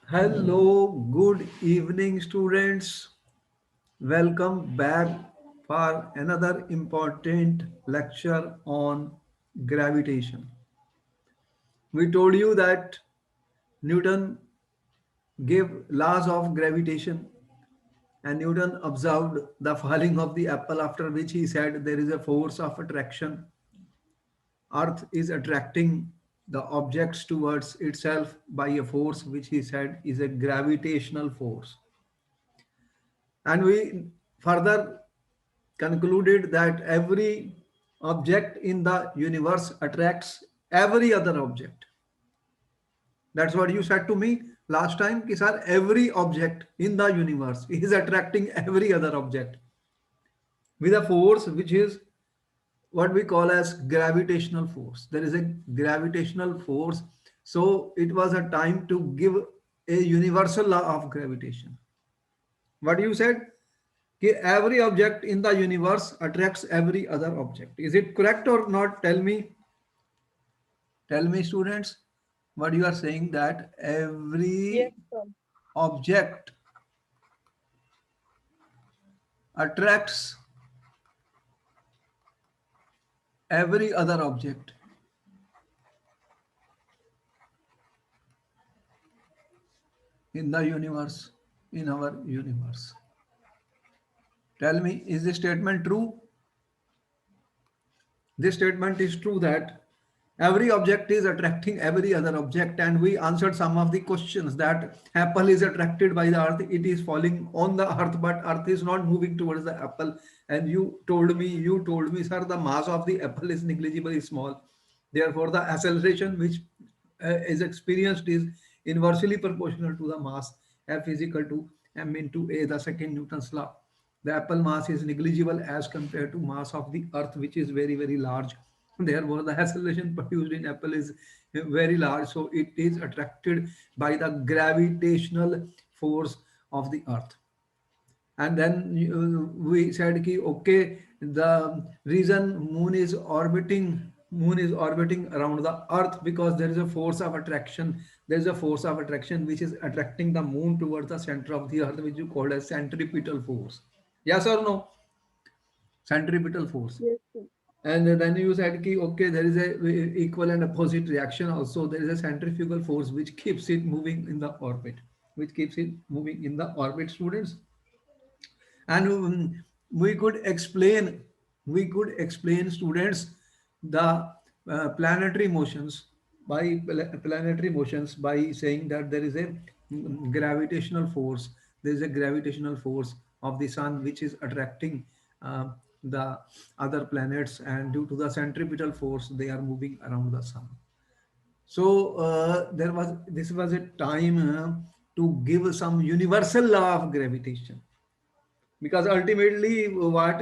Hello, good evening, students. Welcome back for another important lecture on gravitation. We told you that Newton gave laws of gravitation and Newton observed the falling of the apple, after which he said there is a force of attraction. Earth is attracting the objects towards itself by a force which he said is a gravitational force. And we further concluded that every object in the universe attracts every other object. That's what you said to me last time, ki sir, every object in the universe is attracting every other object with a force which is what we call as gravitational force. There is a gravitational force. So it was a time to give a universal law of gravitation. What you said? Ki every object in the universe attracts every other object. Is it correct or not? Tell me, students, what you are saying that Yes, every sir. object attracts every other object in the universe, in our universe. Tell me, is this statement true? This statement is true that every object is attracting every other object, and we answered some of the questions that apple is attracted by the earth, it is falling on the earth, but earth is not moving towards the apple. And you told me, sir, the mass of the apple is negligibly small, therefore the acceleration which is experienced is inversely proportional to the mass. F is equal to m into a, the second Newton's law. The apple mass is negligible as compared to mass of the earth, which is very, very large. Therefore, the acceleration produced in apple is very large. So it is attracted by the gravitational force of the earth. And then we said ki, okay, the reason moon is orbiting around the earth because there is a force of attraction. There is a force of attraction which is attracting the moon towards the center of the earth, which you call as centripetal force. Yes or no? Centripetal force. Yes, sir. And then you said ki, okay, there is a equal and opposite reaction also. There is a centrifugal force which keeps it moving in the orbit, which keeps it moving in the orbit, students. And we could explain students the planetary motions by saying that there is a gravitational force. There is a gravitational force of the sun which is attracting the other planets, and due to the centripetal force they are moving around the sun. So this was a time to give some universal law of gravitation, because ultimately what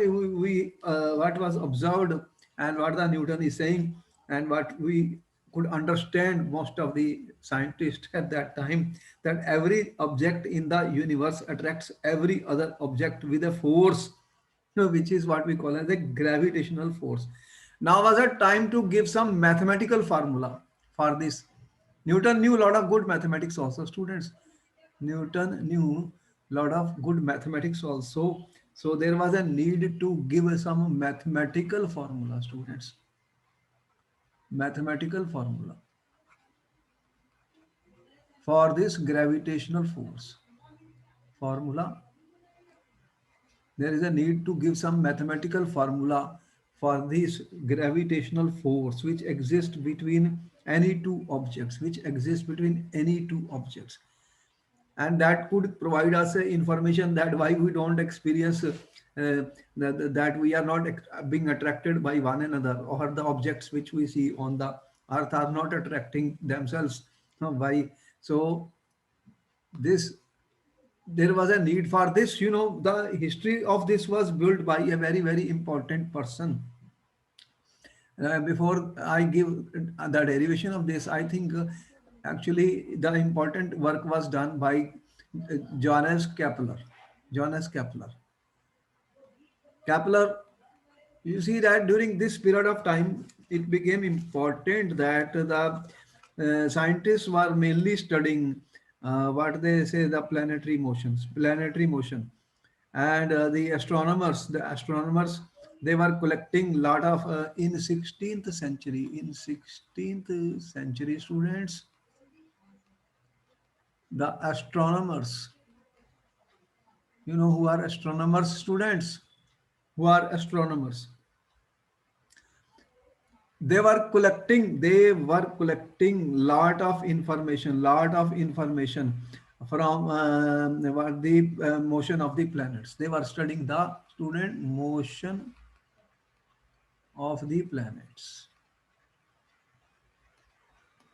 was observed and what the Newton is saying and what we could understand, most of the scientists at that time, that every object in the universe attracts every other object with a force, which is what we call as a gravitational force. Now was a time to give some mathematical formula for this. Newton knew a lot of good mathematics also, students. Newton knew lot of good mathematics also. So there was a need to give some mathematical formula, students. Mathematical formula for this gravitational force. Formula. There is a need to give some mathematical formula for this gravitational force which exists between any two objects, and that could provide us information that why we don't experience that we are not being attracted by one another, or the objects which we see on the earth are not attracting themselves. Why? So this there was a need for this. The history of this was built by a very, very important person. Before I give the derivation of this, I think actually the important work was done by Johannes Kepler. Johannes Kepler. Kepler, you see that during this period of time, it became important that the scientists were mainly studying what they say, the planetary motion. And the astronomers, they were collecting lot of in 16th century students, the astronomers, who are astronomers students, who are astronomers, they were collecting lot of information from the motion of the planets. They were studying the student motion of the planets.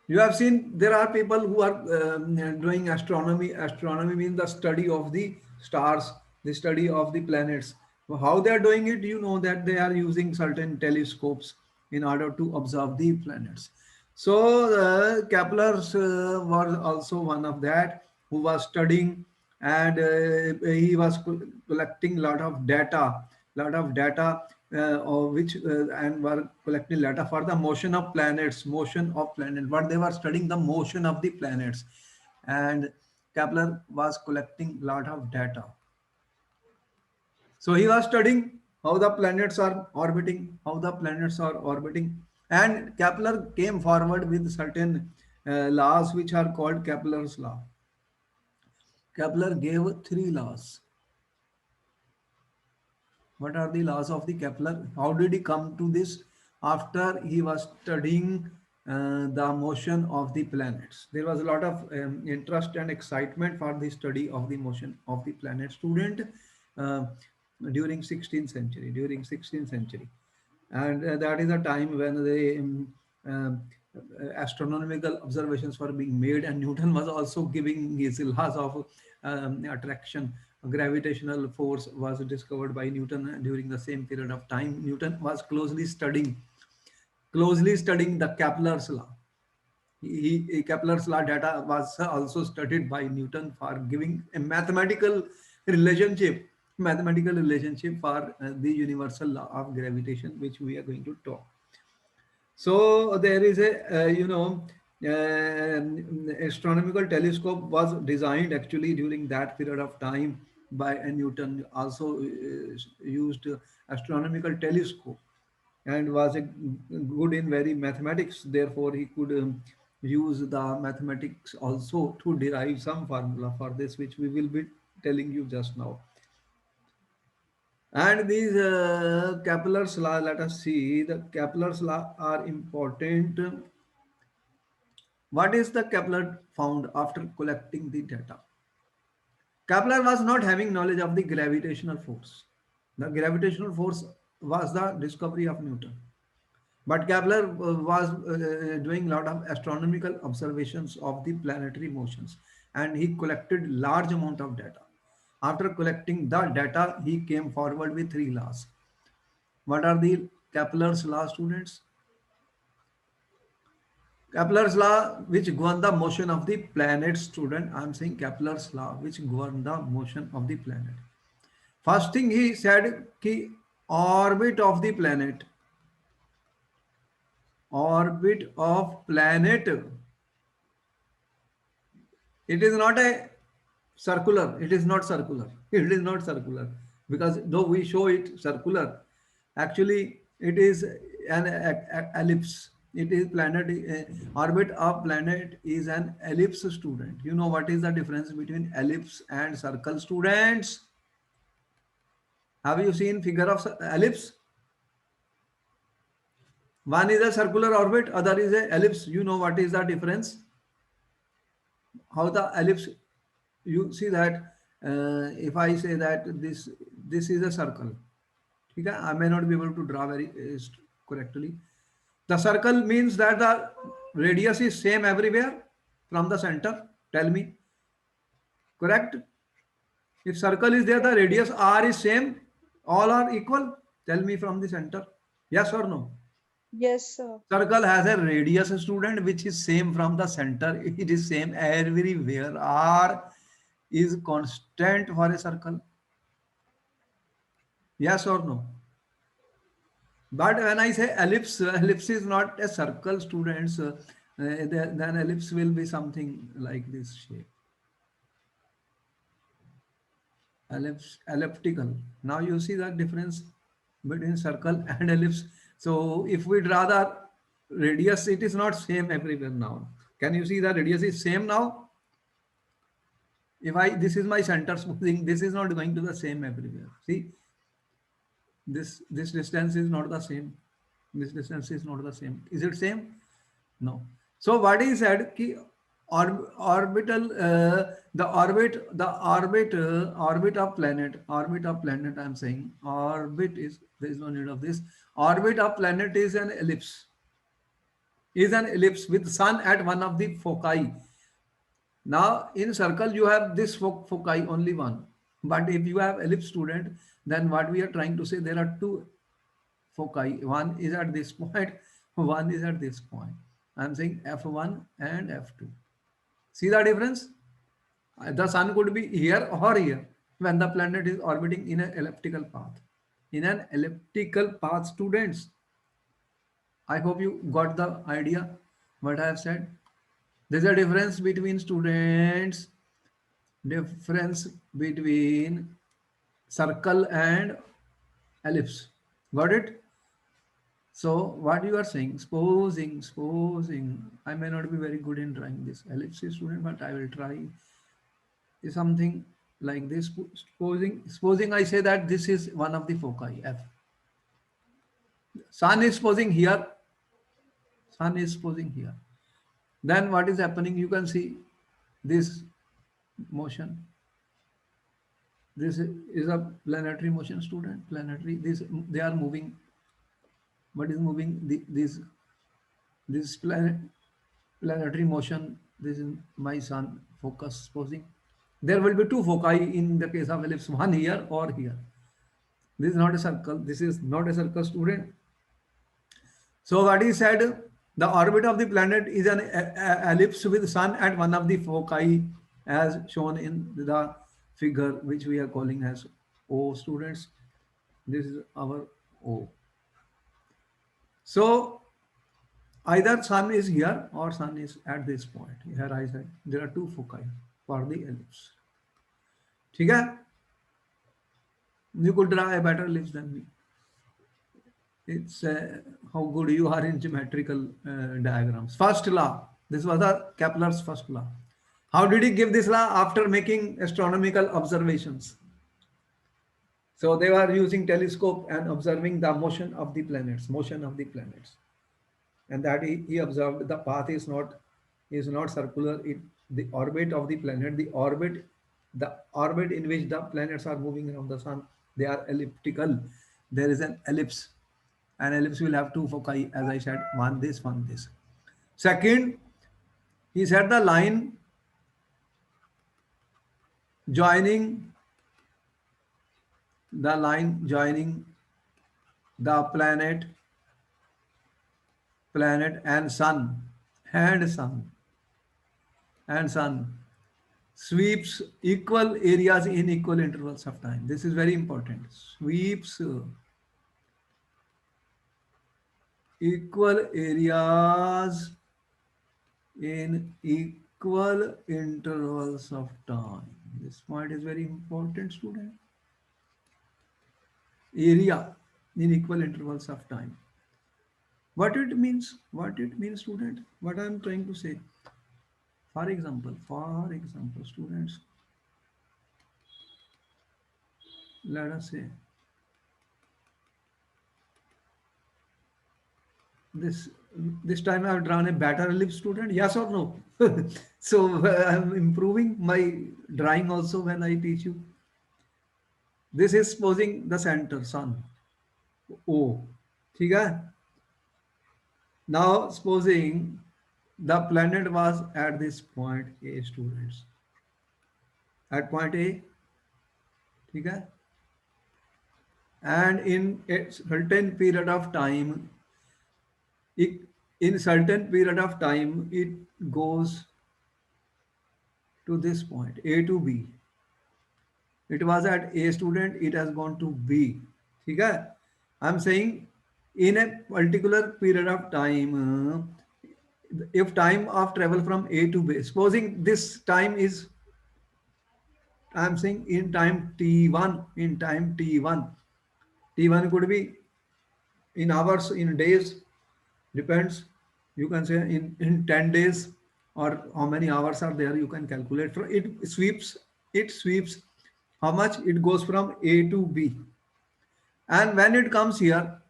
You have seen there are people who are doing astronomy. Astronomy means the study of the stars, the study of the planets. How they are doing it, that they are using certain telescopes in order to observe the planets. So Kepler was also one of that who was studying, and he was collecting lot of data of which and were collecting data for the motion of planet. What they were studying, the motion of the planets, and Kepler was collecting lot of data. So he was studying how the planets are orbiting, and Kepler came forward with certain laws which are called Kepler's law. Kepler gave three laws. What are the laws of the Kepler? How did he come to this? After he was studying the motion of the planets. There was a lot of interest and excitement for the study of the motion of the planet student uh, during 16th century. During 16th century, and that is a time when the astronomical observations were being made, and Newton was also giving his laws of attraction. Gravitational force was discovered by Newton during the same period of time. Newton was closely studying the Kepler's law. Kepler's law data was also studied by Newton for giving a mathematical relationship for the universal law of gravitation, which we are going to talk. So there is a astronomical telescope was designed actually during that period of time by Newton. Also used astronomical telescope, and was good in very mathematics. Therefore, he could use the mathematics also to derive some formula for this, which we will be telling you just now. And these Kepler's law, let us see, the Kepler's law are important. What is the Kepler found after collecting the data? Kepler was not having knowledge of the gravitational force. The gravitational force was the discovery of Newton. But Kepler was doing a lot of astronomical observations of the planetary motions, and he collected large amount of data. After collecting the data, he came forward with three laws. What are the Kepler's law, students? Kepler's law which govern the motion of the planet, student. I am saying Kepler's law which govern the motion of the planet. First thing he said, ki orbit of the planet, orbit of planet. It is not a circular. It is not circular. It is not circular, because though we show it circular, actually it is an ellipse. It is planet orbit of planet is an ellipse, student. You know what is the difference between ellipse and circle, students? Have you seen figure of ellipse? One is a circular orbit, other is a ellipse. You know what is the difference? How the ellipse, you see that if I say that this is a circle, okay? I may not be able to draw very correctly. The circle means that the radius is same everywhere from the center. Tell me, correct? If circle is there, the radius r is same, all are equal. Tell me from the center, yes or no? Yes, sir. Circle has a radius, student, which is same from the center. It is same everywhere. R is constant for a circle. Yes or no? But when I say ellipse, ellipse is not a circle, students. Then ellipse will be something like this shape. elliptical. Now you see the difference between circle and ellipse. So if we draw the radius, it is not same everywhere now. Can you see the radius is same now? If I, this is my center, supposing this is not going to the same everywhere. See, this distance is not the same. This distance is not the same. Is it same? No. So what he said, ki orbital, orbit of planet. I am saying orbit is, there is no need of this. Orbit of planet is an ellipse with sun at one of the foci. Now in circle you have this foci only one, but if you have ellipse student, then what we are trying to say, there are two foci. One is at this point, one is at this point. I am saying F1 and F2. See the difference? The sun could be here or here when the planet is orbiting in an elliptical path. In an elliptical path, students, I hope you got the idea what I have said. There's a difference between students, difference between circle and ellipse. Got it? So what you are saying, supposing, I may not be very good in drawing this ellipsis student, but I will try something like this. Supposing I say that this is one of the foci, F. Sun is supposing here, sun is supposing here. Then what is happening? You can see this motion. This is a planetary motion, student. Planetary. This, they are moving. What is moving? This planetary motion. This is my sun focus. Supposing there will be two foci in the case of ellipse. One here or here. This is not a circle. This is not a circle, student. So what he said, the orbit of the planet is an ellipse with sun at one of the foci as shown in the figure which we are calling as O, students. This is our O. So either sun is here or sun is at this point. Here I said there are two foci for the ellipse. Okay? You could draw a better ellipse than me. It's how good you are in geometrical diagrams. First law. This was the Kepler's first law. How did he give this law? After making astronomical observations. So they were using telescope and observing the motion of the planets, and that he observed the path is not circular. The orbit of the planet, the orbit in which the planets are moving around the sun, they are elliptical. There is an ellipse. An ellipse will have two foci, as I said, one this, one this. Second, he said the line joining the planet and sun sweeps equal areas in equal intervals of time. This is very important. Sweeps equal areas in equal intervals of time. This point is very important, student. Area in equal intervals of time. What it means, student? What I am trying to say. For example, students, let us say this time I have drawn a better ellipse, student. Yes or no? So I am improving my drawing also when I teach you. This is supposing the center, sun, O. Okay? Now supposing the planet was at this point A, students. At point A. Okay? And in a certain period of time, it goes to this point, A to B. It was at A, student, it has gone to B. Okay? I'm saying in a particular period of time, if time of travel from A to B, supposing this time is I'm saying in time t1, in time t1. T1 could be in hours, in days, depends. You can say in 10 days, or how many hours are there, you can calculate. For it sweeps how much it goes from A to B. And when it comes here,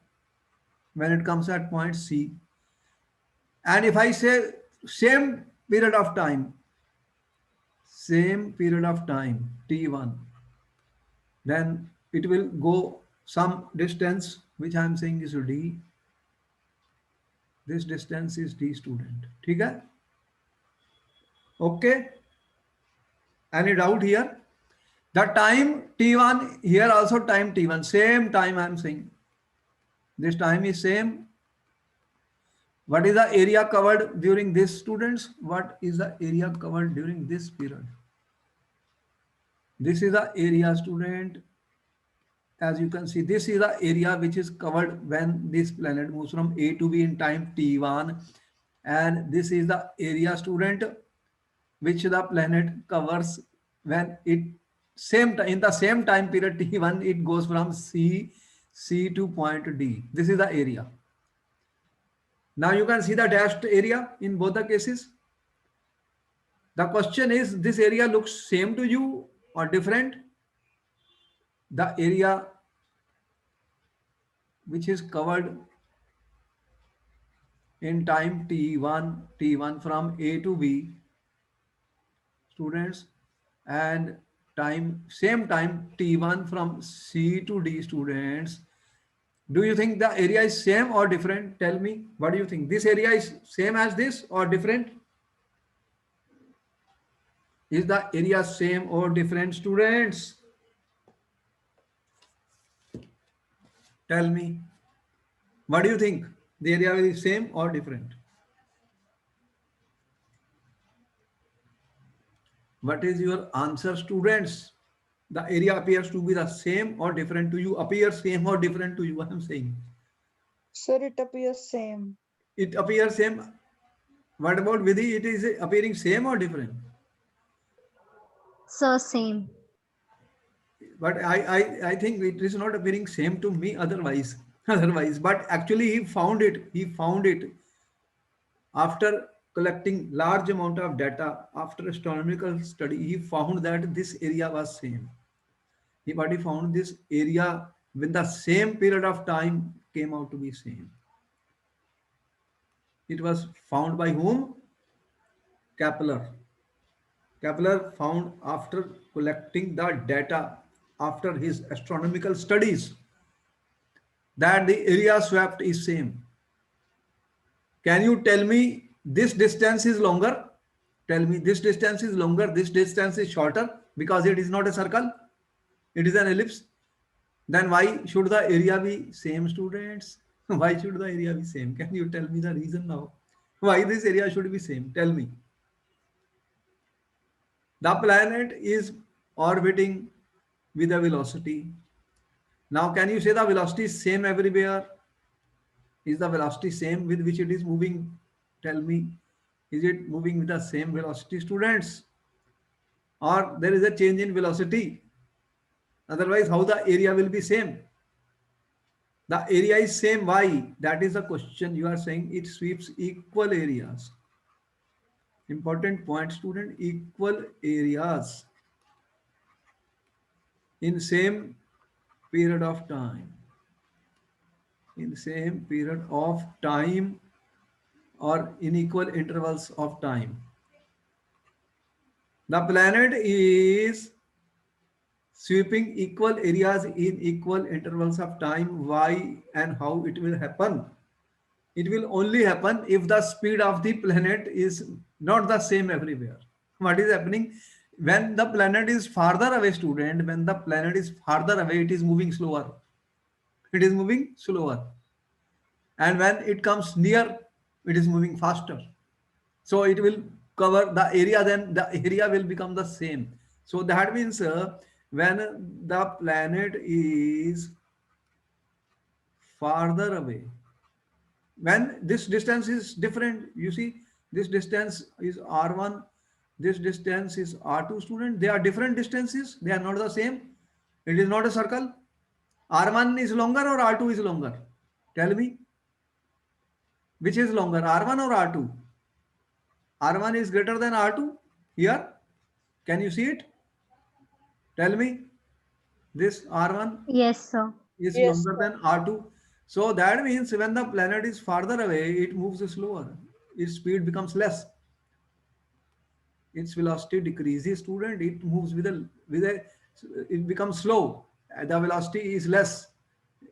when it comes at point C, and if I say same period of time, same period of time, T1, then it will go some distance, which I am saying is D. This distance is D, student. ठीक है? Okay? Any doubt here? The time T1, here also time T1, same time I am saying. This time is same. What is the area covered during this, students? What is the area covered during this period? This is the area, student. As you can see, this is the area which is covered when this planet moves from A to B in time T1. And this is the area, student, which the planet covers when it same time, in the same time period T1, it goes from C to point D. This is the area. Now you can see the dashed area in both the cases. The question is, this area looks same to you or different? The area which is covered in time T1 from A to B, students, and same time T1 from C to D, students. Do you think the area is same or different? Tell me, what do you think? This area is same as this or different? Is the area same or different, students? Tell me. What do you think? The area is same or different? What is your answer, students? The area appears to be the same or different to you? Appears same or different to you? I am saying. Sir, it appears same. It appears same. What about Vidhi? It is appearing same or different? So same. But I think it is not appearing same to me otherwise. Otherwise, but actually he found it. He found it after collecting large amount of data, after astronomical study. He found that this area was same. He found this area with the same period of time came out to be same. It was found by whom? Kepler. Kepler found after collecting the data, after his astronomical studies, that the area swept is same. Can you tell me this distance is longer? Tell me this distance is longer, this distance is shorter, because it is not a circle, it is an ellipse. Then why should the area be same, students? Why should the area be same? Can you tell me the reason now? Why this area should be same? Tell me. The planet is orbiting with a velocity. Now, can you say the velocity is same everywhere? Is the velocity same with which it is moving? Tell me. Is it moving with the same velocity, students? Or there is a change in velocity? Otherwise, how the area will be same? The area is same. Why? That is the question. You are saying it sweeps equal areas. Important point, student. Equal areas in same period of time. In same period of time, or in equal intervals of time. The planet is sweeping equal areas in equal intervals of time. Why and how it will happen? It will only happen if the speed of the planet is not the same everywhere. What is happening? When the planet is farther away, student, when the planet is farther away, it is moving slower. It is moving slower. And when it comes near, it is moving faster. So it will cover the area, then the area will become the same. So that means when the planet is farther away, when this distance is different, you see, this distance is r1, This distance is R2 student. They are different distances. They are not the same. It is not a circle. R1 is longer or R2 is longer? Tell me, which is longer, R1 or R2? R1 is greater than R2 here. Can you see it? Tell me, this R1 Yes, sir. is Yes, longer sir. than R2. So that means when the planet is farther away, it moves slower. Its speed becomes less. Its velocity decreases, student. It moves with a it becomes slow. The velocity is less.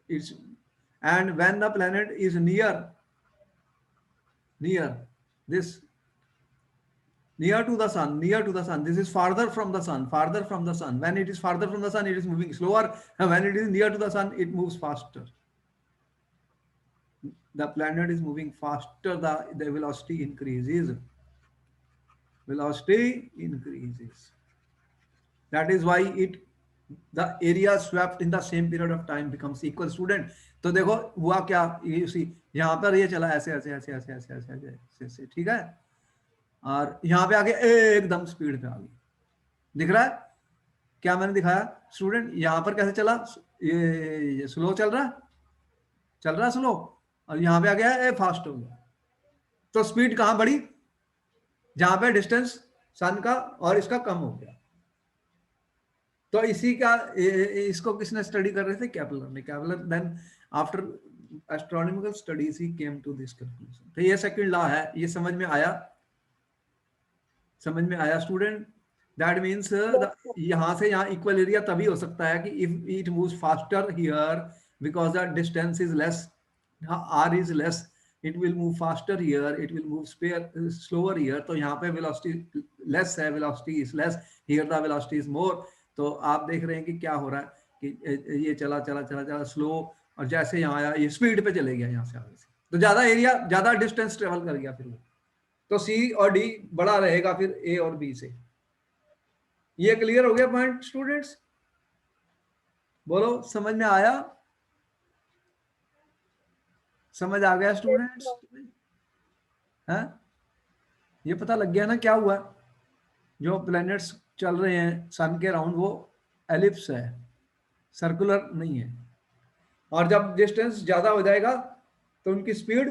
It's and when the planet is near this near to the sun, this is farther from the sun. When it is farther from the sun, it is moving slower, and when it is near to the sun, it moves faster. The planet is moving faster, the velocity increases. That is why it the area swept in the same period of time becomes equal, student. तो देखो हुआ क्या, ये सी यहाँ पर ये चला ऐसे ऐसे ऐसे ऐसे ऐसे ऐसे ऐसे ऐसे ऐसे, ठीक है, और यहाँ पे आके एकदम स्पीड पे आ गई। दिख रहा है क्या मैंने दिखाया स्टूडेंट? यहाँ पर कैसे चला, ये स्लो चल रहा स्लो, और यहाँ पे आ गया ए फास्ट हो गया। तो स्पीड कहाँ बढ़ी? जहां पे डिस्टेंस सन का और इसका कम हो गया। तो इसी का इसको किसने स्टडी कर रहे थे? केपलर ने। Kepler then after astronomical studies he came to this conclusion. तो ये सेकंड लॉ है, ये समझ में आया? समझ में आया student? That means Yes, sir. यहां से यहाँ इक्वल एरिया तभी हो सकता है कि if it moves faster here because the distance is less, r is less, it will move faster here, it will move slower here. तो यहाँ पे वेलोसिटी लेस है, velocity is less, here the velocity is more. तो आप देख रहे हैं कि क्या हो रहा है कि ये चला चला चला चला स्लो, और जैसे यहाँ आया ये स्पीड पे चले गया यहाँ से आगे से, तो ज्यादा एरिया ज्यादा डिस्टेंस ट्रेवल कर गया फिर वो। तो सी और डी बड़ा रहेगा फिर ए और बी से। ये क्लियर हो गया पॉइंट स्टूडेंट्स? बोलो समझ में आया? समझ आ गया Yes, स्टूडेंट्स? sir. हैं? ये पता लग गया ना क्या हुआ? जो प्लैनेट्स चल रहे हैं सन के अराउंड वो एलिप्स है, सर्कुलर नहीं है। और जब डिस्टेंस ज्यादा हो जाएगा तो उनकी स्पीड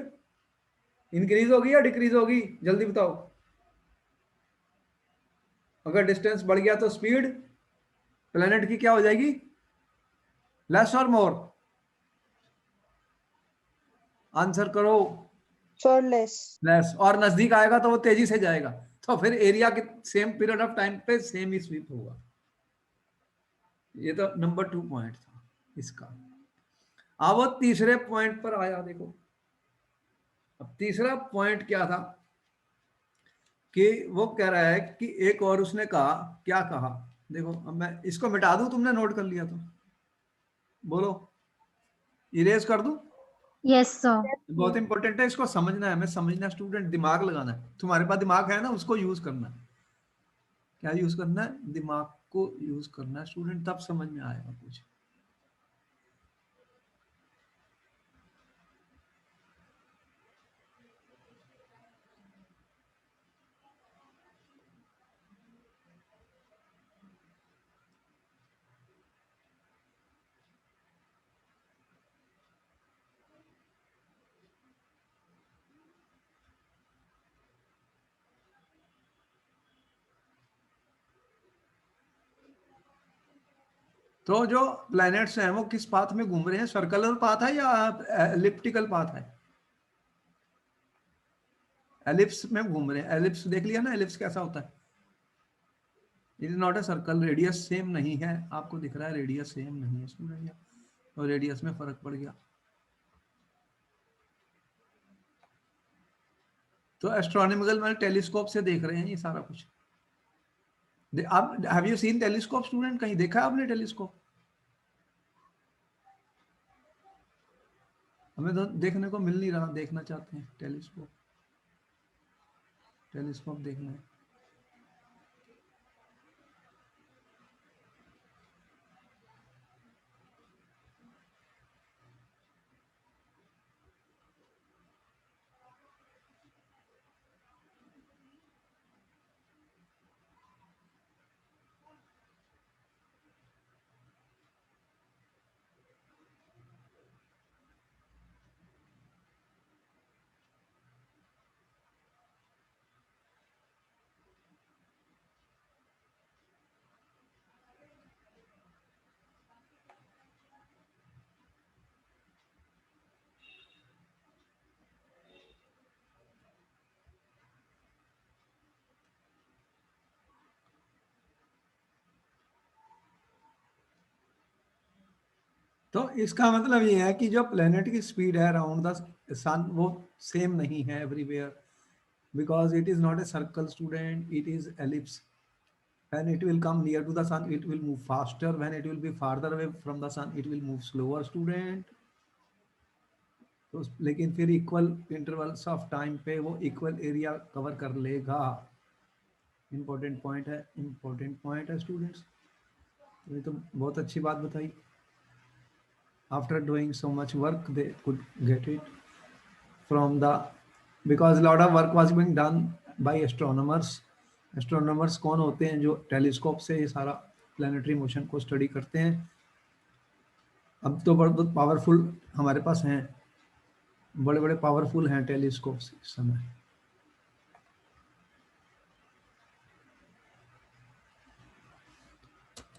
इंक्रीज होगी या डिक्रीज होगी? जल्दी बताओ। अगर डिस्टेंस बढ़ गया तो स्पीड प्लैनेट की क्या हो जाएगी? लेस और मोर? आंसर करो। Sir, less. लेस। और नजदीक आएगा तो वो तेजी से जाएगा, तो फिर एरिया के सेम पीरियड ऑफ टाइम पे सेम ही स्वीप होगा। ये तो नंबर 2 पॉइंट था इसका। अब वो तीसरे पॉइंट पर आया, देखो अब तीसरा पॉइंट क्या था कि वो कह रहा है कि एक और उसने कहा, क्या कहा देखो। अब मैं इसको मिटा दूं, तुमने नोट कर लिया तो बोलो, इरेज कर दूं? Yes, sir. Yes, बहुत sir. इंपॉर्टेंट है, इसको समझना है, हमें समझना स्टूडेंट, दिमाग लगाना है। तुम्हारे पास दिमाग है ना, उसको यूज करना है। क्या यूज करना है? दिमाग को यूज करना है स्टूडेंट, तब समझ में आएगा कुछ। तो जो प्लैनेट्स हैं वो किस पाथ में घूम रहे हैं? सर्कुलर पाथ है या एलिप्टिकल पाथ है? एलिप्स में घूम रहे हैं। एलिप्स देख लिया ना, एलिप्स कैसा होता है? It is not a circle, radius same नहीं है। आपको दिख रहा है रेडियस सेम नहीं है स्टूडेंट, और रेडियस में फर्क पड़ गया। तो एस्ट्रोनॉमिकल में टेलीस्कोप से देख रहे हैं ये सारा कुछ। आप have you seen telescope student? कहीं देखा आपने टेलीस्कोप? हमें तो देखने को मिल नहीं रहा, देखना चाहते हैं टेलीस्कोप। टेलीस्कोप देखना है। तो इसका मतलब ये है कि जो प्लेनेट की स्पीड है अराउंड द सन वो सेम नहीं है everywhere, because it is not a circle student, it is ellipse. When it will come near to the sun, it will move faster. When it will be farther away from the sun, it will move slower, student. तो लेकिन फिर equal intervals of time पे वो equal area cover कर लेगा. Important point है, important point है students. ये तो बहुत अच्छी बात बताई. After doing so much work they could get it from the, because lot of work was being done by astronomers. Astronomers कौन होते हैं? जो टेलीस्कोप से ये सारा प्लानिटरी मोशन को स्टडी करते हैं. अब तो बहुत पावरफुल हमारे पास हैं, बड़े बड़े पावरफुल हैं टेलीस्कोप्स इस समय.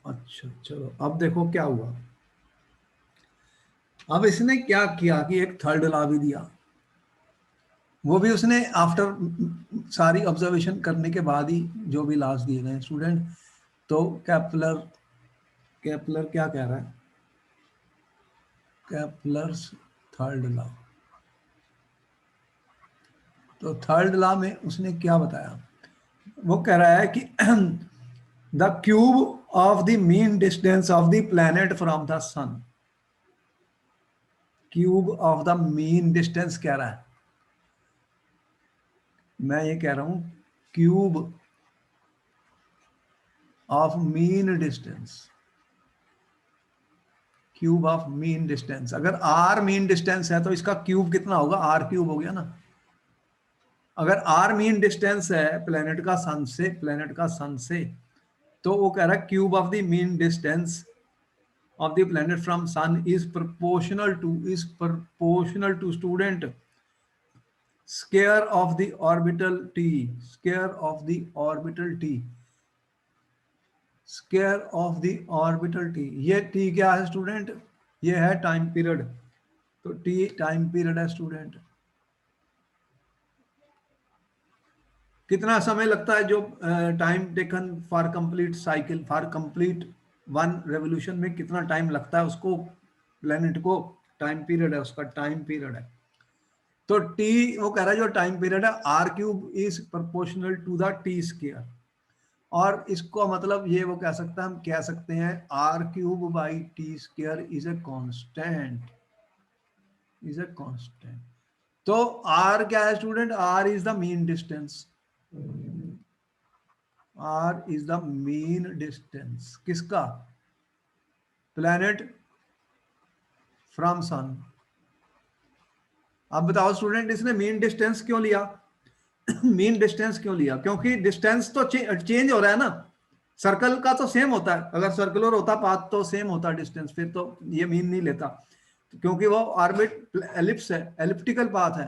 अच्छा चलो, अब देखो क्या हुआ. अब इसने क्या किया कि एक थर्ड लॉ भी दिया. वो भी उसने आफ्टर सारी ऑब्जर्वेशन करने के बाद ही जो भी लॉज दिए गए स्टूडेंट. तो केपलर, केपलर क्या कह रहा है? Kepler's third law. तो थर्ड लॉ में उसने क्या बताया? वो कह रहा है कि the cube of the mean distance of the planet from the sun. Cube of the mean distance कह रहा है. मैं ये कह रहा हूं cube of mean distance. Cube of mean distance, अगर आर मीन डिस्टेंस है तो इसका क्यूब कितना होगा? आर क्यूब हो गया ना. अगर आर मीन डिस्टेंस है प्लेनेट का सन से, प्लेनेट का सन से, तो वो कह रहा है cube of the mean distance of the planet from sun is proportional to student square of the orbital t, square of the orbital t, square of the orbital t. ये t क्या है स्टूडेंट? ये है time period. तो t time period है student. कितना समय लगता है जो time taken for complete cycle, for complete one revolution में कितना टाइम लगता है उसको, प्लेनेट को? टाइम पीरियड है उसका, टाइम पीरियड है. तो टी वो कह रहा है जो टाइम पीरियड है r cube is proportional to the T square. और इसको मतलब ये वो कह सकता है, हम कह सकते हैं R cube by T square is a constant, is a constant. तो आर क्या है student? R is the mean distance. R is the mean distance किसका? Planet from sun. अब बताओ स्टूडेंट इसने मीन डिस्टेंस क्यों लिया? मीन डिस्टेंस क्यों लिया? क्योंकि डिस्टेंस तो चेंज हो रहा है ना. सर्कल का तो सेम होता है, अगर सर्कुलर होता पाथ तो सेम होता डिस्टेंस, फिर तो ये मीन नहीं लेता. क्योंकि वो ऑर्बिट एलिप्स है, एलिप्टिकल पाथ है.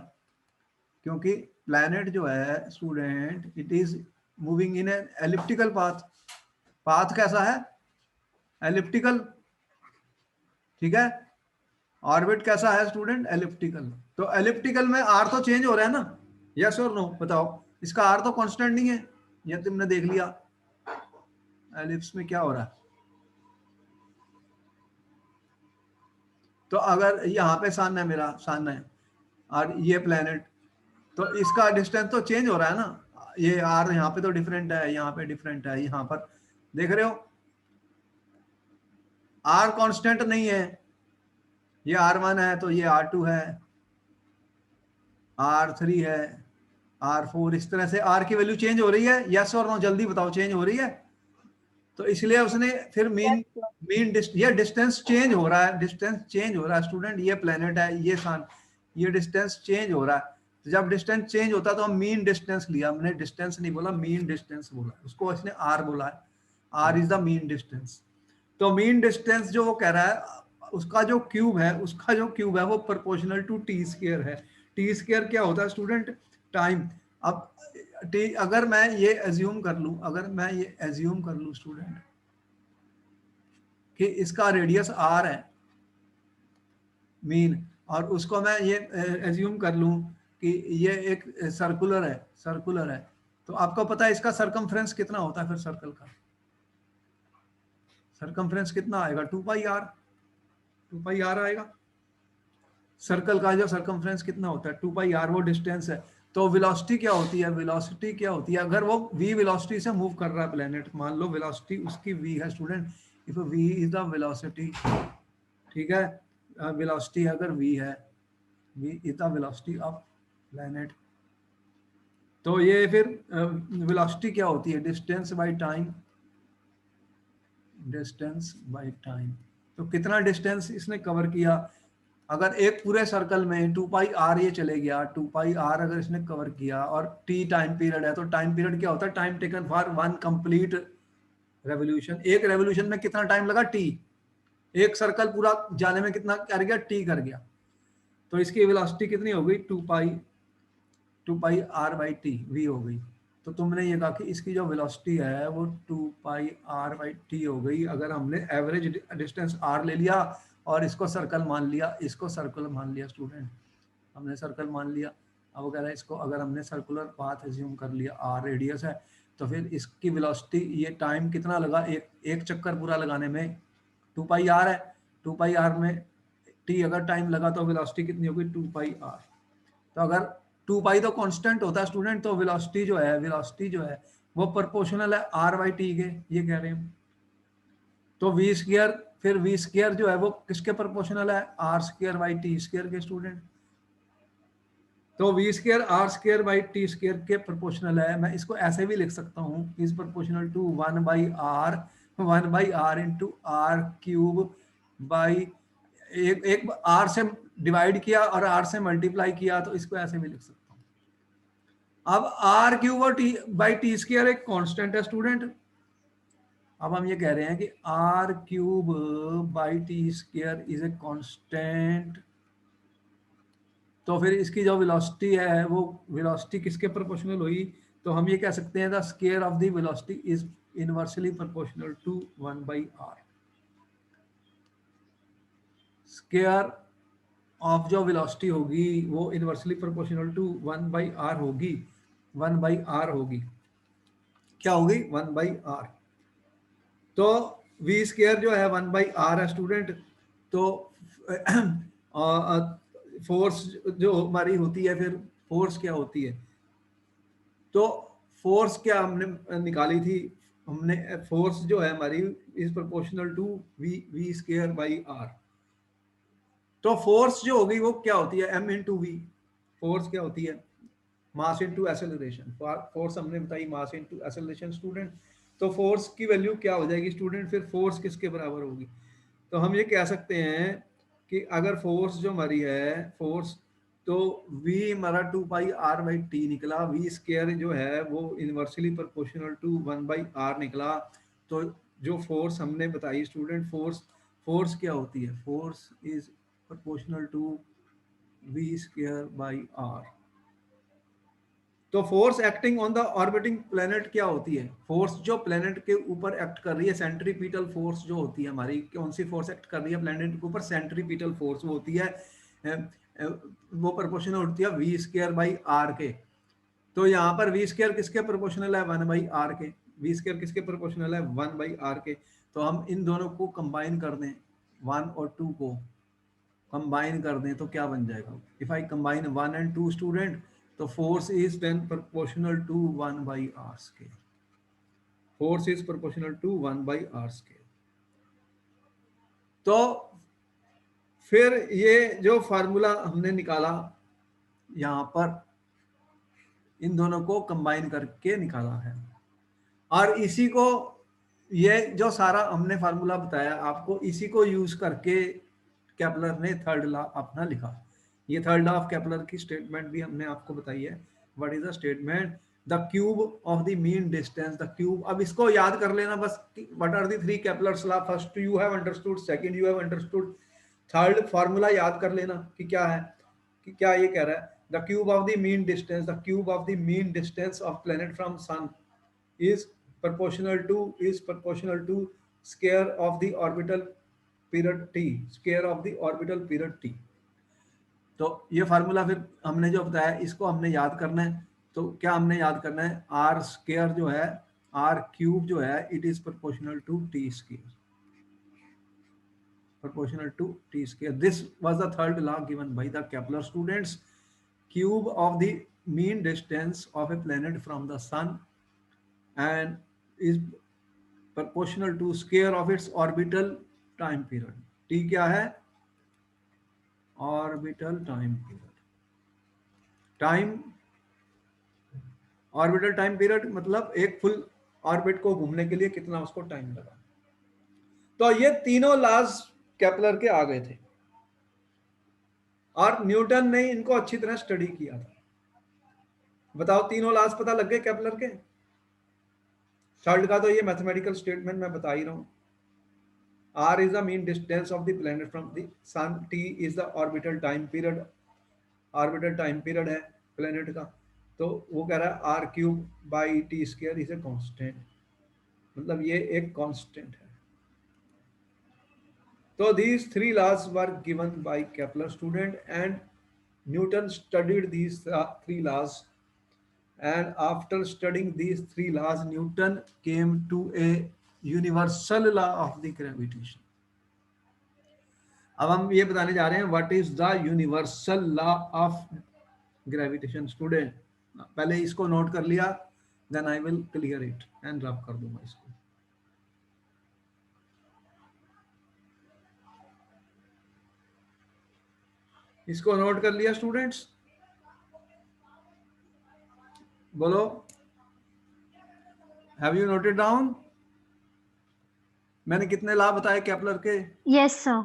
क्योंकि प्लैनेट जो है student it is moving in an elliptical path. Path कैसा है? एलिप्टिकल. ठीक है. ऑर्बिट कैसा है स्टूडेंट? एलिप्टिकल. तो एलिप्टिकल में आर तो चेंज हो रहा है ना. यस और नो बताओ. इसका आर तो कांस्टेंट नहीं है, ये तुमने देख लिया. एलिप्स में क्या हो रहा है? तो अगर यहाँ पे सन है, मेरा सन है और ये प्लेनेट, तो इसका डिस्टेंस तो चेंज हो रहा है ना. ये आर यहाँ पे तो डिफरेंट है, यहाँ पे डिफरेंट है, यहाँ पर देख रहे हो आर कांस्टेंट नहीं है. ये R1 है तो ये R2 है, R3 है, R4. इस तरह से आर की वैल्यू चेंज हो रही है. यस और नो जल्दी बताओ, चेंज हो रही है. तो इसलिए उसने फिर मीन, ये डिस्टेंस चेंज हो रहा है, डिस्टेंस चेंज हो रहा है स्टूडेंट. ये प्लेनेट है, ये सन, ये डिस्टेंस चेंज हो रहा है. तो जब डिस्टेंस चेंज होता है तो हम मीन डिस्टेंस लिया. मैंने डिस्टेंस नहीं बोला, मीन डिस्टेंस बोला. उसको इसने आर बोला है. R is the mean distance. तो मीन डिस्टेंस जो वो कह रहा है उसका जो क्यूब है, उसका जो क्यूब है वो प्रोपोर्शनल टू टी स्क्वायर है. टी स्क्वायर क्या होता है स्टूडेंट? टाइम. अब अगर मैं ये एज्यूम कर लूं, अगर मैं ये एज्यूम कर लूं स्टूडेंट कि इसका रेडियस आर है मीन, और उसको मैं ये एज्यूम कर लूं कि ये एक सर्कुलर है, सर्कुलर है, तो आपको पता है इसका सरकमफ्रेंस कितना होता है? फिर सर्कल का सरकमफ्रेंस कितना आएगा? 2 पाई आर. 2 पाई आर आएगा। सर्कल का जो सर्कमफ्रेंस कितना होता है 2 पाई आर, वो डिस्टेंस है। तो वेलोसिटी क्या होती है, वेलोसिटी क्या होती है, अगर वो v वेलोसिटी से मूव कर रहा है प्लेनेट, मान लो वेलोसिटी उसकी v है student, if v is the velocity, ठीक है, वेलोसिटी अगर v है, v is the velocity of planet, तो ये फिर वेलोसिटी क्या होती है, distance by time, distance by time. तो कितना डिस्टेंस इसने कवर किया, अगर एक पूरे सर्कल में 2 पाई आर ये चले गया, 2 पाई आर अगर इसने कवर किया और टी टाइम पीरियड है, तो टाइम पीरियड क्या होता है, time taken for one complete revolution. एक रेवोल्यूशन में कितना टाइम लगा, टी। एक सर्कल पूरा जाने में कितना कर गया, टी कर गया। तो इसकी वेलोसिटी कितनी हो गई, 2 pi r by T V हो गई। तो तुमने ये कहा कि इसकी जो वेलोसिटी है वो 2 पाई आर बाई टी हो गई, अगर हमने एवरेज डिस्टेंस आर ले लिया और इसको सर्कल मान लिया, इसको सर्कल मान लिया स्टूडेंट, हमने सर्कल मान लिया। अब वो कह रहा है इसको अगर हमने सर्कुलर पाथ एज्यूम कर लिया, आर रेडियस है, तो फिर इसकी वेलोसिटी, ये टाइम कितना लगा एक चक्कर पूरा लगाने में, 2 पाई आर है, 2 पाई आर में टी अगर टाइम लगा तो वेलोसिटी कितनी होगी, 2 पाई आर। तो अगर 2 पाई तो कांस्टेंट होता है स्टूडेंट, तो वेलोसिटी जो है, वेलोसिटी जो है वो प्रोपोर्शनल है आर बाई टी के, ये कह रहे हैं। तो वी स्क्वायर, फिर वी स्क्वायर जो है वो किसके प्रोपोर्शनल है, r square by T square के स्टूडेंट। तो v square r square by T square के प्रोपोर्शनल है। मैं इसको ऐसे भी लिख सकता हूँ, is proportional to 1 by r into r cube by, एक आर से डिवाइड किया और आर से मल्टीप्लाई किया, तो इसको ऐसे भी लिख सकता हूँ। अब आर क्यूब और टी बाई टी स्क्वायर एक कांस्टेंट है स्टूडेंट। अब हम ये कह रहे हैं कि r cube by T square is a constant, तो फिर इसकी जो वेलोसिटी है वो वेलोसिटी किसके प्रोपोर्शनल हुई, तो हम ये कह सकते हैं the square of the velocity is inversely proportional to 1 by are. Square of जो वेलोसिटी होगी वो inversely proportional to 1 by r होगी, 1 बाई आर होगी, क्या होगी, 1 बाई आर। तो वी स्क्वायर जो है 1 बाई आर है स्टूडेंट। तो फोर्स जो हमारी होती है, फिर फोर्स क्या होती है, तो फोर्स क्या हमने निकाली थी, हमने फोर्स जो है हमारी is proportional to v v square by are. तो फोर्स जो होगी वो क्या होती है, एम इंटू वी। फोर्स क्या होती है, मास इंटू एसेलरेशन। फोर्स हमने बताई मास इंटू एसेलरेशन स्टूडेंट। तो फोर्स की वैल्यू क्या हो जाएगी स्टूडेंट, फिर फोर्स किसके बराबर होगी, तो हम ये कह सकते हैं कि अगर फोर्स जो हमारी है, फोर्स, तो v हमारा 2 पाई आर बाई टी निकला, वी स्क्वायर जो है वो inversely proportional to 1 by r निकला। तो जो फोर्स हमने बताई स्टूडेंट, फोर्स, फोर्स क्या होती है, force is proportional to V square by are. तो force acting on the orbiting planet क्या होती है, फोर्स जो प्लेनेट के ऊपर एक्ट कर रही है, सेंट्रीपिटल फोर्स जो होती है हमारी, कौन सी फोर्स एक्ट कर रही है प्लेनेट के ऊपर, सेंट्रीपिटल फोर्स वो होती है, वो प्रोपोर्शनल होती है वी स्क्वायर बाई आर के। तो यहाँ पर वी स्क्वायर किसके प्रोपोर्शनल है, 1 बाई आर के, वी स्क्वायर किसके प्रोपोर्शनल है, 1 बाई आर के। तो हम इन दोनों को कंबाइन कर दें, 1 और 2 को कंबाइन कर दें तो क्या बन जाएगा, if I combine 1 and 2 student, तो force is then proportional to 1 by are square. Force is proportional to 1 by are square. तो फिर ये जो फार्मूला हमने निकाला यहां पर, इन दोनों को कंबाइन करके निकाला है, और इसी को, ये जो सारा हमने फार्मूला बताया आपको, इसी को यूज करके केपलर ने थर्ड लॉ अपना लिखा। ये थर्ड लॉ ऑफ केपलर की स्टेटमेंट भी हमने आपको बताई है। What is the statement, the cube of the mean distance, the cube. अब इसको याद कर लेना बस, what are the 3 Kepler's law, first you have understood, second you have understood, third formula याद कर लेना कि क्या है, कि क्या ये कह रहा है, the cube of the mean distance, the cube of the mean distance of planet from sun is proportional to square of the orbital period t, square of the orbital period t। तो ये formula फिर हमने जो बताया इसको हमने याद करना है। तो क्या हमने याद करना है, आर स्क्वायर जो है, आर क्यूब जो है, it is proportional to T square. proportional to t square. This was the third law given by the Kepler students. Cube of the mean distance of a planet from the sun and is proportional to square of its orbital time period. T क्या है? Orbital time period. Time, orbital time period मतलब एक full orbit को घूमने के लिए कितना उसको टाइम लगा। तो ये तीनों लॉज केपलर के आ गए थे और न्यूटन ने इनको अच्छी तरह स्टडी किया था। बताओ तीनों लॉज पता लग गए केपलर के? थर्ड का तो ये मैथमेटिकल स्टेटमेंट मैं बता ही रहा हूं। r is the mean distance of the planet from the sun, t is the orbital time period, orbital time period है प्लेनेट का। तो वो कह रहा है r cube by T square is a constant, मतलब ये एक कांस्टेंट है। तो these three laws were given by Kepler student and Newton studied these three laws, and after studying these three laws Newton came to a universal law of the gravitation. अब हम ये बताने जा रहे हैं what is the universal law of gravitation. Student पहले इसको note कर लिया, then I will clear it and rub कर दूंगा इसको। इसको नोट कर लिया स्टूडेंट्स? बोलो, हैव यू नोटेड डाउन? मैंने कितने लॉ बताए केपलर के? Yes, sir.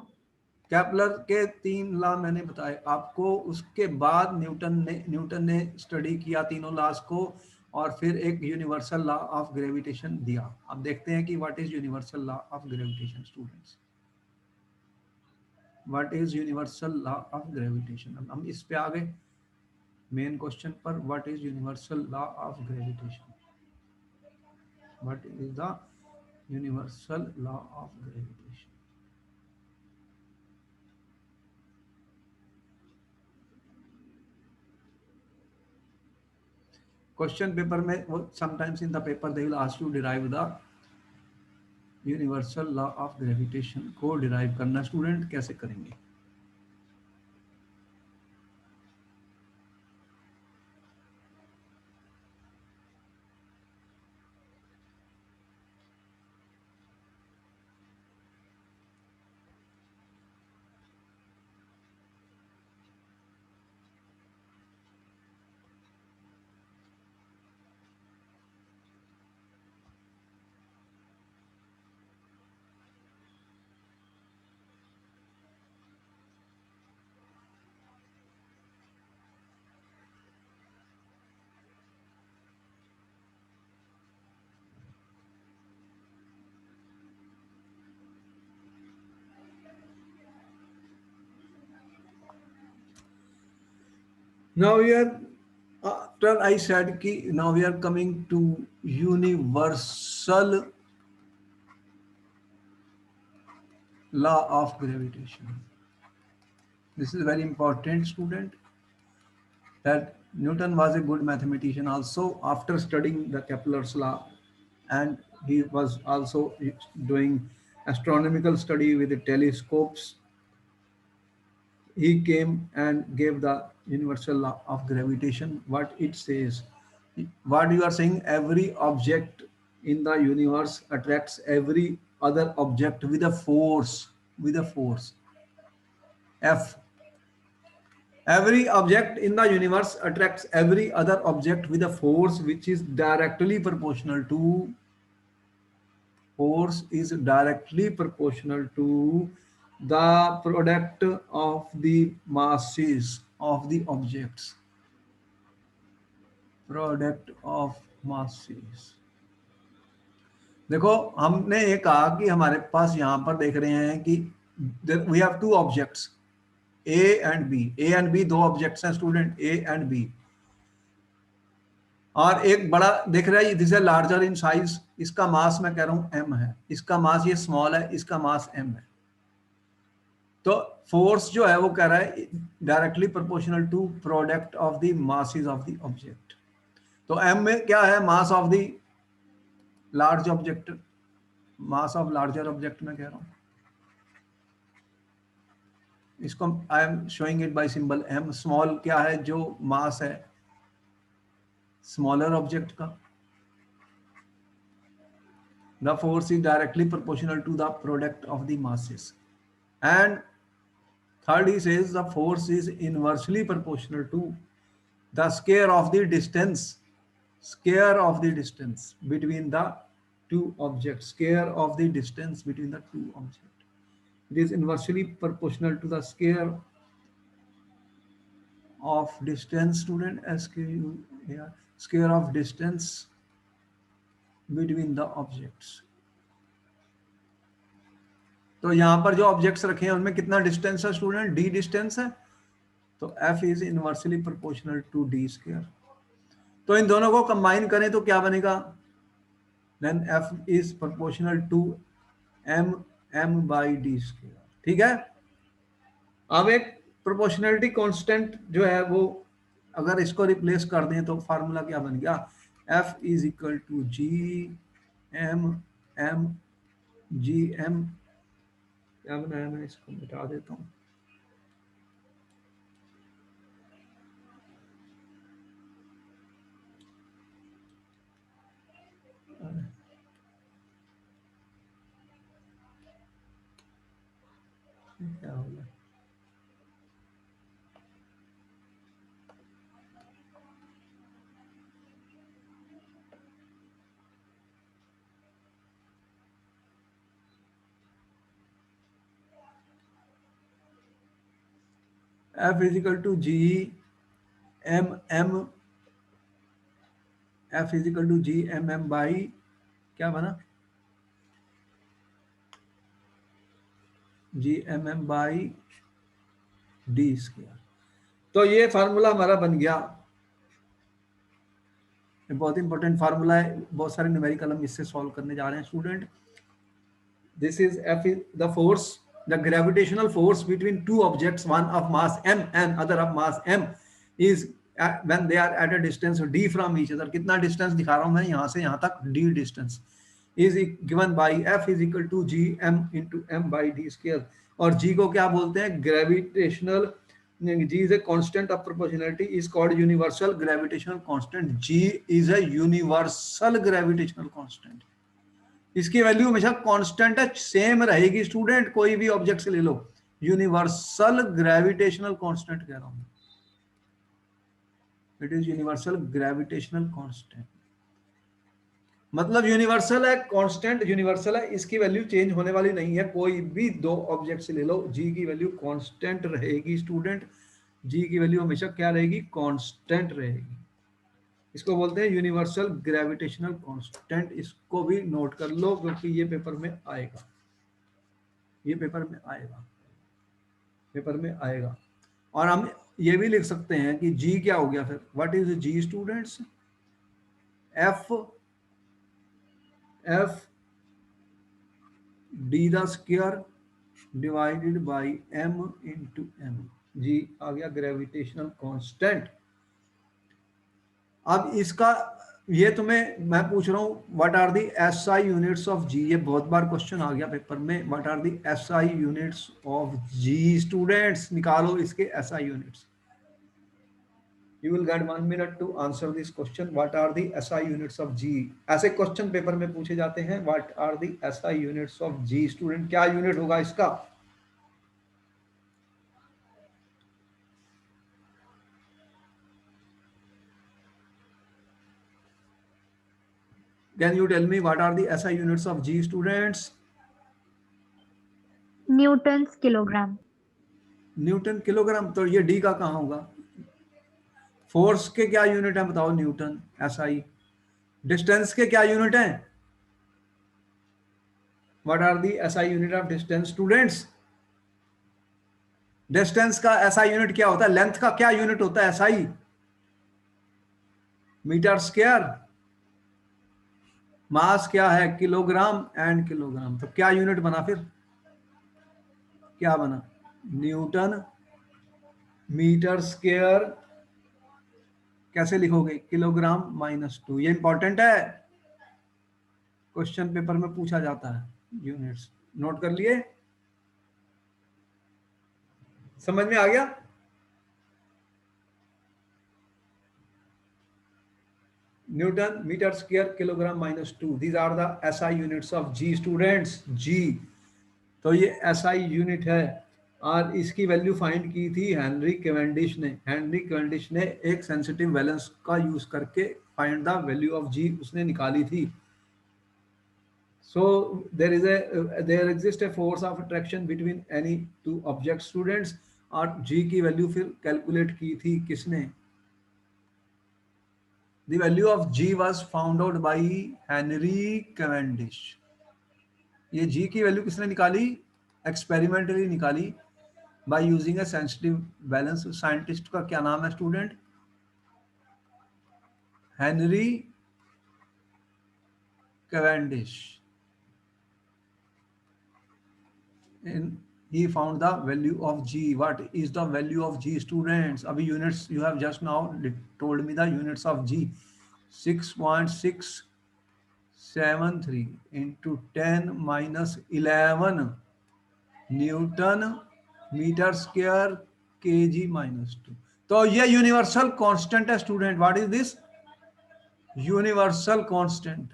केपलर के 3 लॉ मैंने बताए आपको। उसके बाद न्यूटन ने स्टडी किया तीनों लॉज को और फिर एक यूनिवर्सल लॉ ऑफ ग्रेविटेशन दिया। अब देखते हैं कि what is universal law of gravitation students. What is universal law of gravitation? हम इस पे आ गए मेन क्वेश्चन पर। What is universal law of gravitation? What is the universal law of gravitation? Question paper में वो sometimes in the paper they will ask you derive the universal law of gravitation. को derive करना student कैसे करेंगे? Now we are, after I said ki now we are coming to universal law of gravitation. This is very important, student, that Newton was a good mathematician also after studying the Kepler's law, and he was also doing astronomical study with the telescopes. He came and gave the universal law of gravitation. What it says, what you are saying, every object in the universe attracts every other object with a force, F. Every object in the universe attracts every other object with a force which is directly proportional to the product of the masses of the objects. Product of masses. देखो हमने ये कहा कि हमारे पास यहाँ पर देख रहे हैं कि we have two objects A and B. A and B दो objects हैं स्टूडेंट, A and B. और एक बड़ा दिख रहा है, this is larger in size, इसका मास मैं कह रहा हूं m है, इसका मास ये स्मॉल है, इसका मास m है। तो फोर्स जो है वो कह रहा है directly proportional to product of the masses of the object. तो m में क्या है? Mass of the large object, mass of larger object मैं कह रहा हूं। इसको I am showing it by symbol m। Small क्या है, जो मास है स्मॉलर ऑब्जेक्ट का। The force is directly proportional to the product of the masses। And third, he says the force is inversely proportional to the square of the distance, square of the distance between the two objects, square of the distance between the two objects. It is inversely proportional to the square of distance, student, SQ here, square of distance between the objects. तो यहां पर जो objects रखे हैं उनमें कितना distance है student, d distance है, तो f is inversely proportional to d square. तो इन दोनों को कंबाइन करें तो क्या बनेगा, then f is proportional to m by d square. ठीक है। अब एक प्रोपोर्शनलिटी कांस्टेंट जो है वो अगर इसको रिप्लेस कर दें तो फार्मूला क्या बन गया, f is equal to g m g m, क्या बनाया, मैं इसको मिटा देता हूँ। क्या हो गया, f is equal to g m f is equal to g m by क्या बना, G m by D square. तो ये फार्मूला हमारा बन गया, बहुत इंपॉर्टेंट फार्मूला है, बहुत सारे न्यूमेरिकल हम इससे सॉल्व करने जा रहे हैं student. This is f is the force, the gravitational force between two objects, one of mass m and other of mass m, is when they are at a distance d from each other. कितना distance दिखा रहा हूं मैं, यहां से यहां तक d distance, is given by f is equal to g m into m by D square. और g को क्या बोलते हैं, gravitational, g is a constant of proportionality is called universal gravitational constant। g is a universal gravitational constant। इसकी value हमेशा constant है, same रहेगी student, कोई भी ऑब्जेक्ट से ले लो, यूनिवर्सल ग्रेविटेशनल कांस्टेंट कह रहा हूं, it is universal gravitational constant. मतलब यूनिवर्सल है, कांस्टेंट यूनिवर्सल है, इसकी वैल्यू चेंज होने वाली नहीं है, कोई भी दो ऑब्जेक्ट से ले लो, जी की वैल्यू कांस्टेंट रहेगी स्टूडेंट, जी की वैल्यू हमेशा क्या रहेगी, कांस्टेंट रहेगी। इसको बोलते हैं यूनिवर्सल ग्रेविटेशनल कांस्टेंट। इसको भी नोट कर लो क्योंकि ये पेपर में आएगा, ये पेपर में आएगा, पेपर में आएगा। और हम ये भी लिख सकते हैं कि जी क्या हो गया फिर, what is G students, F D the square divided by m into m, G आ गया ग्रेविटेशनल कांस्टेंट। अब इसका ये तुम्हें मैं पूछ रहा हूं, what are the SI units of G, ये बहुत बार क्वेश्चन आ गया पेपर में, what are the SI units of G, students निकालो इसके SI units. You will get 1 minute to answer this question. What are the SI units of G? ऐसे question paper में पूछे जाते हैं, What are the SI units of G? Student क्या unit होगा इसका, Can you tell me what are the SI units of G, students? Newton's kilogram. Newton kilogram. तो ये डी का कहाँ होगा, फोर्स के क्या यूनिट है बताओ, न्यूटन SI। डिस्टेंस के क्या यूनिट है, what are the SI unit of distance students. Distance का SI यूनिट क्या होता है, लेंथ का क्या यूनिट होता है SI, मीटर स्क्वायर। मास क्या है, किलोग्राम एंड किलोग्राम, तो क्या यूनिट बना फिर, क्या बना, न्यूटन मीटर स्क्वायर, कैसे लिखोगे, किलोग्राम -2। ये इंपॉर्टेंट है, क्वेश्चन पेपर में पूछा जाता है, यूनिट्स नोट कर लिए। समझ में आ गया? Newton metre square kilogram minus 2, these are the SI units of G students. जी, तो ये एसआई यूनिट है और इसकी वैल्यू फाइंड की थी हेनरी कैवेंडिश ने। हेनरी कैवेंडिश ने एक सेंसिटिव बैलेंस का यूज करके फाइंड द वैल्यू ऑफ जी उसने निकाली थी। So there exists a force of attraction between any two objects students, और g की वैल्यू फिर कैलकुलेट की थी किसने? The value of g was found out by Henry Cavendish। ये g की वैल्यू किसने निकाली? एक्सपेरिमेंटली निकाली by using A sensitive balance. Scientist का क्या नाम है student? Henry Cavendish. In he found the value of g. What is the value of g students? अभी units you have just now told me the units of g। 6.673 into 10 minus 11 newton metre square kg minus 2। तो ये universal constant है student. What is this? Universal constant है,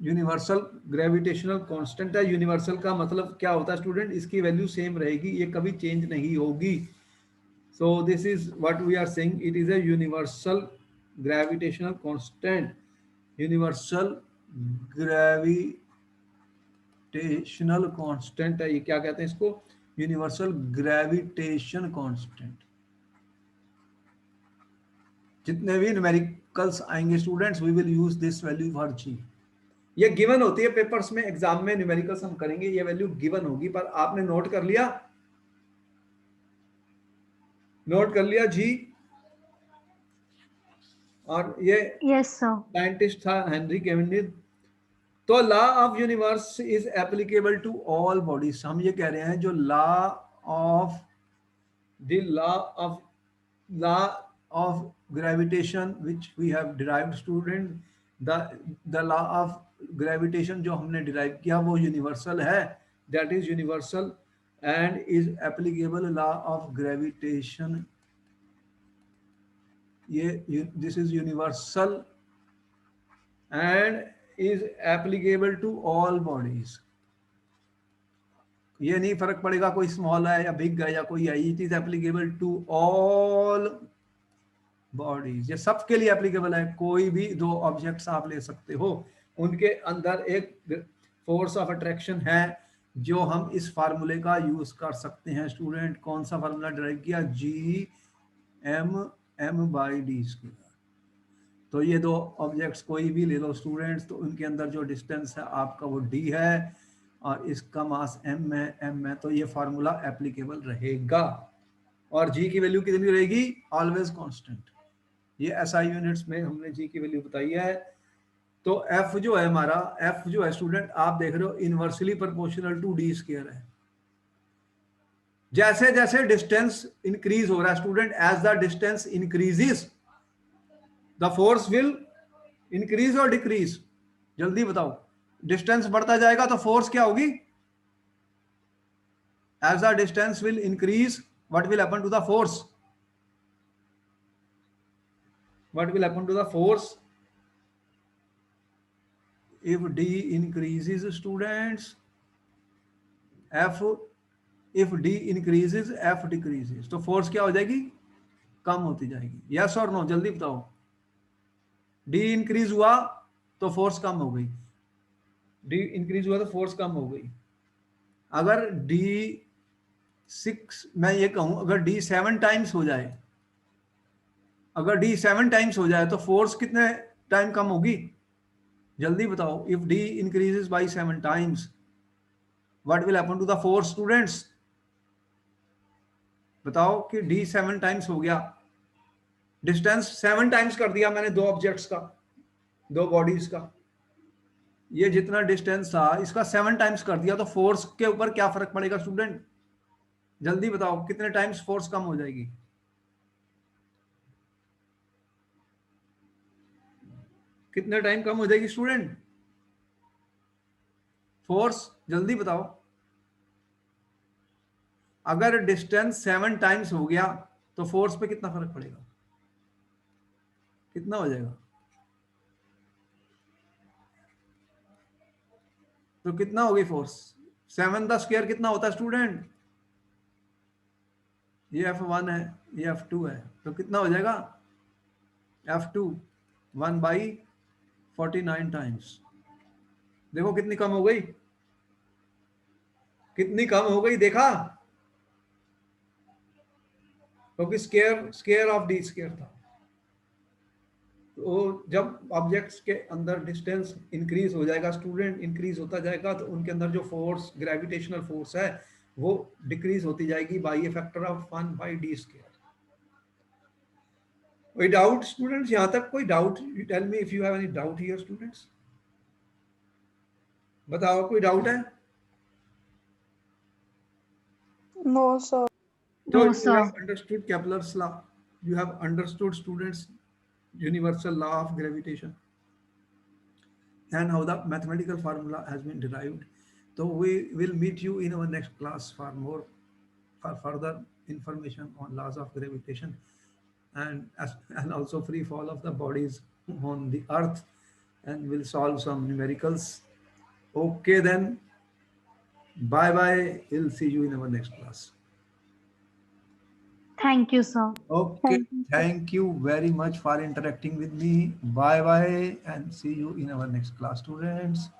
universal gravitational constant है। Universal का मतलब क्या होता है स्टूडेंट? इसकी वैल्यू सेम रहेगी, ये कभी चेंज नहीं होगी। So this is what we are saying, it is a universal gravitational constant. Universal gravitational constant है ये। क्या कहते हैं इसको? Universal gravitation constant. जितने भी न्यूमेरिकल्स आएंगे students, we will use this value for G. ये गिवन होती है पेपर्स में, एग्जाम में न्यूमेरिकल्स हम करेंगे, ये वैल्यू गिवन होगी, पर आपने नोट कर लिया? नोट कर लिया जी? और ये Yes, sir. साइंटिस्ट था हेनरी कैवेंडिश। तो law of universe is applicable to all bodies. हम ये कह रहे हैं जो law of the law of gravitation which we have derived student, the law of gravitation जो हमने डिराइव किया वो यूनिवर्सल है। That is universal and is applicable. Law of gravitation, ये this is universal and is applicable to all bodies. ये नहीं फर्क पड़ेगा कोई स्मॉल है या बिग है या कोई है, it is applicable to all bodies. ये सबके लिए एप्लीकेबल है। कोई भी दो ऑब्जेक्ट्स आप ले सकते हो, उनके अंदर एक फोर्स ऑफ अट्रैक्शन है जो हम इस फार्मूले का यूज कर सकते हैं स्टूडेंट। कौन सा फार्मूला डिराइव किया? G M by D square. तो ये दो ऑब्जेक्ट्स कोई भी ले लो स्टूडेंट्स, तो उनके अंदर जो डिस्टेंस है आपका वो डी है और इसका मास एम है, तो ये फार्मूला एप्लीकेबल रहेगा। और जी की वैल्यू कितनी रहेगी? Always constant. ये एसआई यूनिट्स में हमने जी की वैल्यू बताई है। तो एफ जो है हमारा, एफ जो है स्टूडेंट आप देख रहे हो inversely proportional to D square है। जैसे जैसे डिस्टेंस इंक्रीज हो रहा है student, as the distance increases the force will increase और डिक्रीज। जल्दी बताओ, डिस्टेंस बढ़ता जाएगा तो फोर्स क्या होगी? As the distance will increase, what will happen to the force? What will happen to the force if d increases students? F, if d increases F decreases, तो force क्या हो जाएगी? कम होती जाएगी। यस और नो, जल्दी बताओ। d इंक्रीज हुआ तो फोर्स कम हो गई, d इंक्रीज हुआ तो फोर्स कम हो गई। अगर d 6, मैं ये कहूं अगर d 7 टाइम्स हो जाए, अगर d 7 टाइम्स हो जाए तो फोर्स कितने टाइम कम होगी? जल्दी बताओ। If d increases by 7 times, what will happen to the force students? बताओ कि d 7 टाइम्स हो गया, डिस्टेंस 7 टाइम्स कर दिया मैंने दो ऑब्जेक्ट्स का, दो बॉडीज का। ये जितना डिस्टेंस था इसका 7 टाइम्स कर दिया, तो फोर्स के ऊपर क्या फर्क पड़ेगा स्टूडेंट? जल्दी बताओ कितने टाइम्स फोर्स कम हो जाएगी? कितने टाइम कम हो जाएगी स्टूडेंट फोर्स? जल्दी बताओ। अगर डिस्टेंस 7 टाइम्स हो गया तो फोर्स पे कितना फर्क पड़ेगा, कितना हो जाएगा? तो कितना होगी फोर्स? 7 का स्क्वायर कितना होता है स्टूडेंट? ये F1 है, ये F2 है, तो कितना हो जाएगा? F2 1/49 times. देखो कितनी कम हो गई, कितनी कम हो गई, देखा? क्योंकि square square of D square था। तो जब ऑब्जेक्ट्स के अंदर डिस्टेंस इंक्रीज हो जाएगा स्टूडेंट, इंक्रीज होता जाएगा, तो उनके अंदर जो फोर्स, ग्रेविटेशनल फोर्स है, वो डिक्रीज होती जाएगी by A factor of 1/d²। कोई डाउट स्टूडेंट्स यहां तक? कोई doubt? You tell me if you have any doubt here students. बताओ, कोई डाउट है? No, sir. So No, you have sir. understood Kepler's law. You have understood, students, universal law of gravitation and how the mathematical formula has been derived. So we will meet you in our next class for more, for further information on laws of gravitation and also free fall of the bodies on the earth, and we'll solve some numericals. Okay then, bye bye. We'll see you in our next class. Thank you, sir. Okay, Thank you, sir. thank you very much for interacting with me. Bye bye and see you in our next class, students.